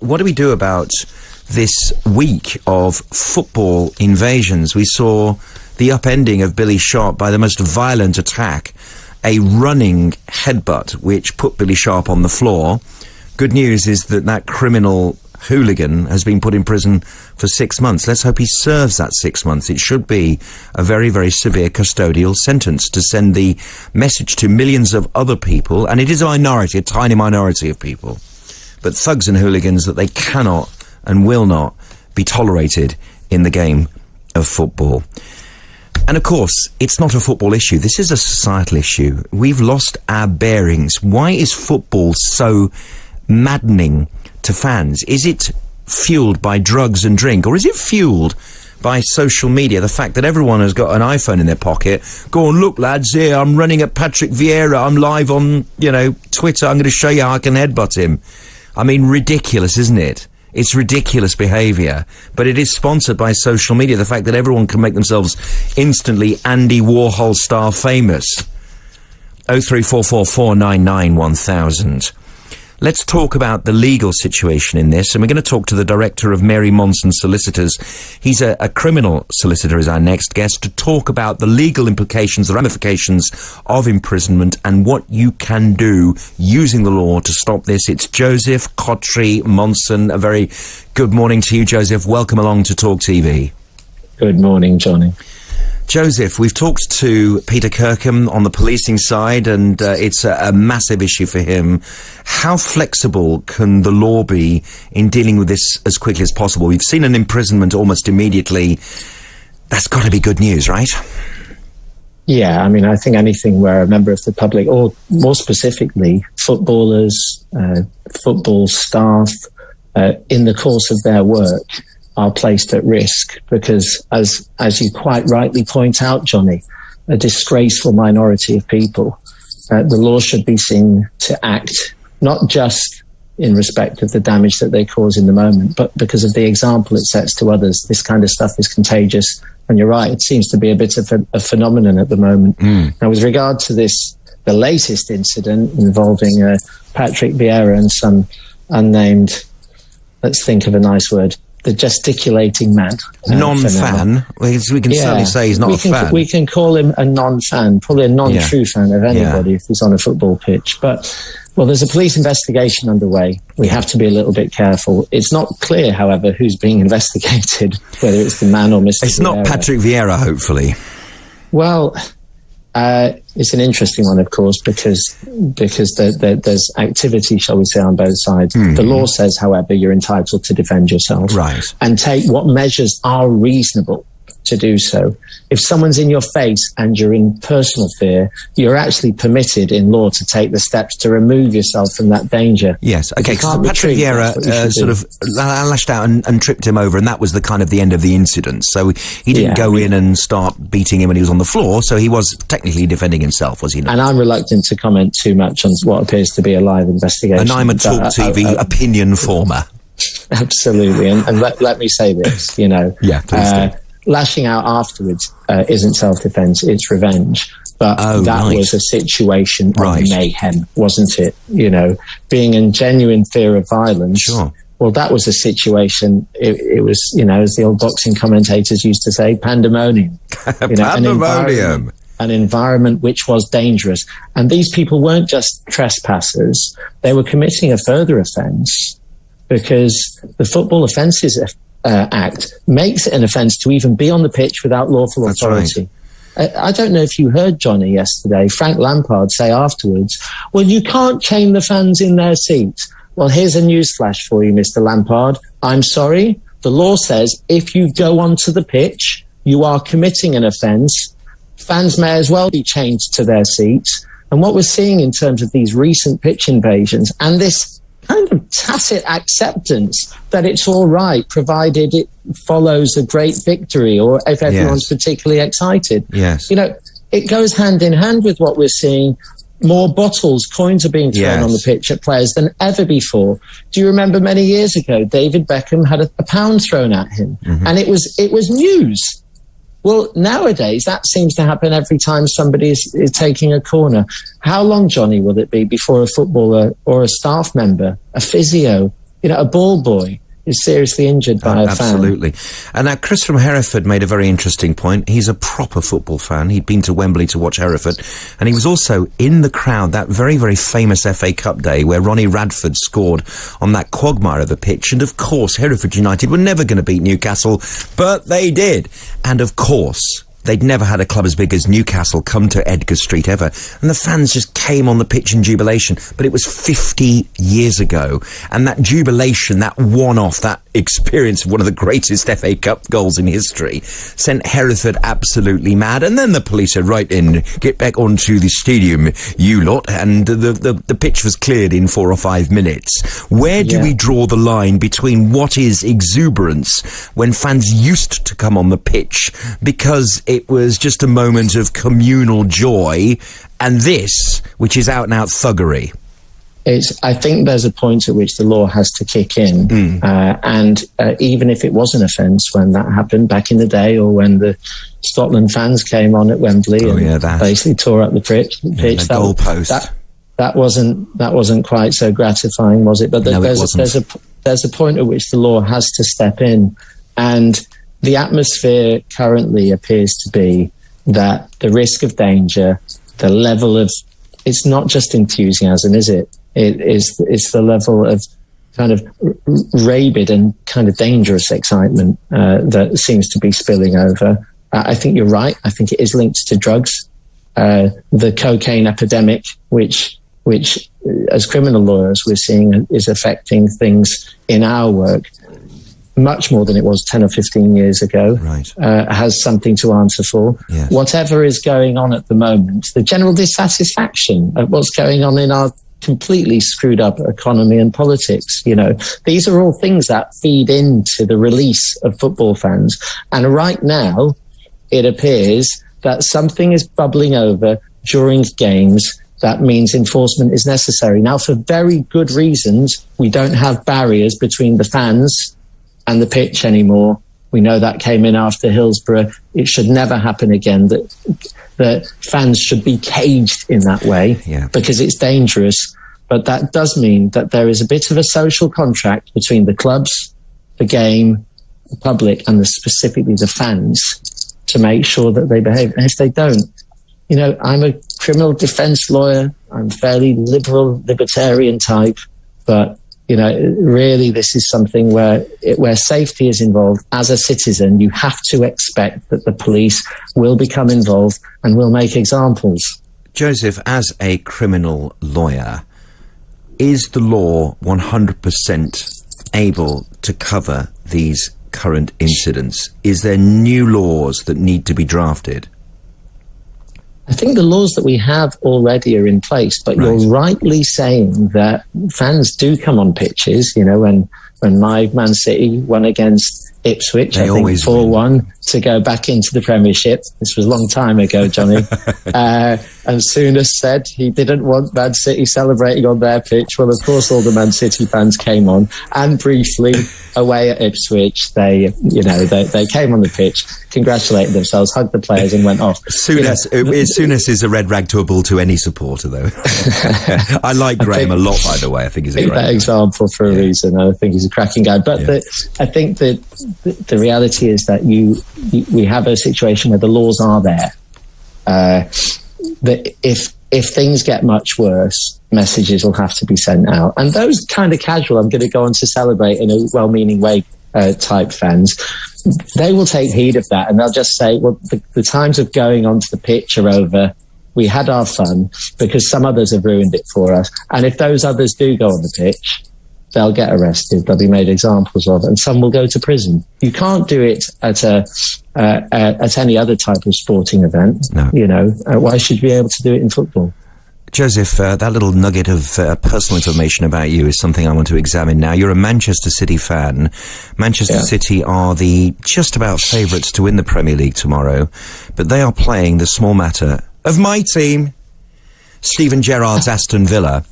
what do we do about this week of football invasions? We saw the upending of Billy Sharpe by the most violent attack, a running headbutt which put Billy Sharpe on the floor. Good news is that criminal hooligan has been put in prison for 6 months. Let's hope he serves that 6 months. It should be a very, very severe custodial sentence to send the message to millions of other people, and it is a minority, a tiny minority of people, but thugs and hooligans, that they cannot and will not be tolerated in the game of football. And of course, it's not a football issue. This is a societal issue. We've lost our bearings. Why is football so maddening to fans? Is it fueled by drugs and drink, or is it fueled by social media? The fact that everyone has got an iPhone in their pocket. Go on, look, lads, here, I'm running at Patrick Viera. I'm live on, Twitter. I'm going to show you how I can headbutt him. I mean, ridiculous, isn't it? It's ridiculous behaviour, but it is sponsored by social media. The fact that everyone can make themselves instantly Andy Warhol style famous. 03444991000. Let's talk about the legal situation in this, and we're going to talk to the director of Monson Solicitors. He's a criminal solicitor, is our next guest, to talk about the legal implications, the ramifications of imprisonment, and what you can do using the law to stop this. It's Joseph Kotrie-Monson. A very good morning to you, Joseph. Welcome along to talkTV. Good morning, Johnny. Joseph, we've talked to Peter Kirkham on the policing side, and it's a massive issue for him. How flexible can the law be in dealing with this as quickly as possible? We've seen an imprisonment almost immediately. That's got to be good news, right? Yeah, I mean, I think anything where a member of the public, or more specifically, footballers, football staff, in the course of their work, are placed at risk because, as you quite rightly point out, Johnny, a disgraceful minority of people, the law should be seen to act not just in respect of the damage that they cause in the moment, but because of the example it sets to others. This kind of stuff is contagious, and you're right, it seems to be a bit of a phenomenon at the moment. Now, with regard to this, the latest incident involving Patrick Viera and some unnamed, let's think of a nice word, the gesticulating man. Non-fan? We can certainly say he's not a fan. We can call him a non-fan, probably a non-true fan of anybody if he's on a football pitch. But, well, there's a police investigation underway. We have to be a little bit careful. It's not clear, however, who's being investigated, whether it's the man or Mr. It's Viera. not Patrick Viera, hopefully. Well, it's an interesting one, of course, because there's activity, shall we say, on both sides. The law says, however, you're entitled to defend yourself, right, and take what measures are reasonable to do so. If someone's in your face and you're in personal fear, you're actually permitted in law to take the steps to remove yourself from that danger. Yes, okay, because Patrick Viera sort of lashed out and tripped him over, and that was the end of the incident. So he didn't go in and start beating him when he was on the floor, so he was technically defending himself, was he not? And I'm reluctant to comment too much on what appears to be a live investigation. And I'm a talkTV opinion former. Absolutely, and let me say this, Yeah, please do. Lashing out afterwards isn't self-defense, it's revenge. But that was a situation of mayhem, wasn't it? Being in genuine fear of violence. Sure. Well, that was a situation, it was, as the old boxing commentators used to say, pandemonium. Pandemonium. An environment which was dangerous. And these people weren't just trespassers, they were committing a further offence, because the Football Offences Act makes it an offence to even be on the pitch without lawful authority. Right. I don't know if you heard Johnny yesterday, Frank Lampard say afterwards, well, you can't chain the fans in their seats. Well, here's a newsflash for you, Mr. Lampard. I'm sorry. The law says if you go onto the pitch, you are committing an offence. Fans may as well be chained to their seats. And what we're seeing in terms of these recent pitch invasions and this kind of tacit acceptance that it's all right, provided it follows a great victory or if everyone's particularly excited. Yes. It goes hand in hand with what we're seeing. More bottles, coins are being thrown on the pitch at players than ever before. Do you remember many years ago, David Beckham had a pound thrown at him, and it was news. Well, nowadays, that seems to happen every time somebody is taking a corner. How long, Johnny, will it be before a footballer or a staff member, a physio, a ball boy is seriously injured by a fan. Absolutely. And now Chris from Hereford made a very interesting point. He's a proper football fan. He'd been to Wembley to watch Hereford, and he was also in the crowd that very, very famous FA Cup day where Ronnie Radford scored on that quagmire of a pitch. And of course, Hereford United were never going to beat Newcastle, but they did. And of course, they'd never had a club as big as Newcastle come to Edgar Street ever. And the fans just came on the pitch in jubilation. But it was 50 years ago. And that jubilation, that one-off, that experience of one of the greatest FA Cup goals in history sent Hereford absolutely mad. And then the police said, right in, get back onto the stadium, you lot. And the pitch was cleared in 4 or 5 minutes. Where do we draw the line between what is exuberance when fans used to come on the pitch because it was just a moment of communal joy, and this, which is out-and-out thuggery? I think there's a point at which the law has to kick in. And even if it was an offence when that happened back in the day, or when the Scotland fans came on at Wembley basically tore up the pitch, that wasn't quite so gratifying, was it? But there's a point at which the law has to step in, and the atmosphere currently appears to be that the risk of danger, the level of, it's not just enthusiasm, is it? It's the level of kind of rabid and kind of dangerous excitement that seems to be spilling over. I think you're right. I think it is linked to drugs. The cocaine epidemic, which as criminal lawyers we're seeing is affecting things in our work much more than it was 10 or 15 years ago, has something to answer for. Yes. Whatever is going on at the moment, the general dissatisfaction at what's going on in our completely screwed up economy and politics, these are all things that feed into the release of football fans. And right now, it appears that something is bubbling over during games. That means enforcement is necessary. Now, for very good reasons, we don't have barriers between the fans and the pitch anymore. We know that came in after Hillsborough. It should never happen again, that fans should be caged in that way because it's dangerous. But that does mean that there is a bit of a social contract between the clubs, the game, the public, and specifically the fans to make sure that they behave. And if they don't, I'm a criminal defence lawyer. I'm fairly liberal, libertarian type, but really this is something where safety is involved. As a citizen, you have to expect that the police will become involved and will make examples. Joseph, as a criminal lawyer, is the law 100% able to cover these current incidents? Is there new laws that need to be drafted? I think the laws that we have already are in place, but you're rightly saying that fans do come on pitches. When my Man City won against Ipswich, I think 4-1 to go back into the Premiership. This was a long time ago, Johnny. And Souness said he didn't want Man City celebrating on their pitch. Well, of course, all the Man City fans came on, and briefly away at Ipswich, they came on the pitch, congratulated themselves, hugged the players, and went off. Souness is a red rag to a bull to any supporter, though. I like Graham a lot, by the way. I think he's a great guy. Example for a reason. I think he's a cracking guy. But I think that the reality is that we have a situation where the laws are there. That if things get much worse, messages will have to be sent out. And those kind of casual, I'm going to go on to celebrate in a well-meaning way type fans, they will take heed of that, and they'll just say, well, the times of going onto the pitch are over. We had our fun because some others have ruined it for us. And if those others do go on the pitch, they'll get arrested. They'll be made examples of, and some will go to prison. You can't do it at any other type of sporting event. No. Why should you be able to do it in football? Joseph, that little nugget of personal information about you is something I want to examine now. You're a Manchester City fan. Manchester City are the just about favourites to win the Premier League tomorrow, but they are playing the small matter of my team, Steven Gerrard's Aston Villa.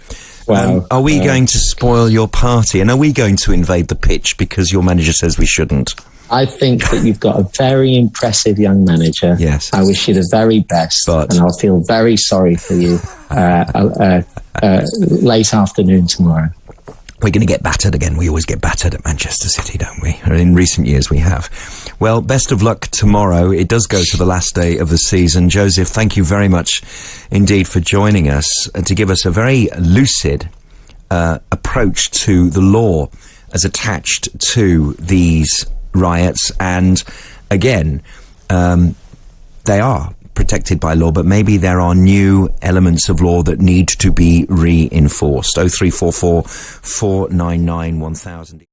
Wow. Are we going to spoil your party, and are we going to invade the pitch because your manager says we shouldn't? I think that you've got a very impressive young manager. Yes. I wish you the very best, and I'll feel very sorry for you late afternoon tomorrow. we're going to get battered again. We always get battered at Manchester City, don't we? In recent years, we have. Well, best of luck tomorrow. It does go to the last day of the season. Joseph, thank you very much indeed for joining us and to give us a very lucid approach to the law as attached to these riots. And again, they are protected by law, but maybe there are new elements of law that need to be reinforced. 0344 499 1000.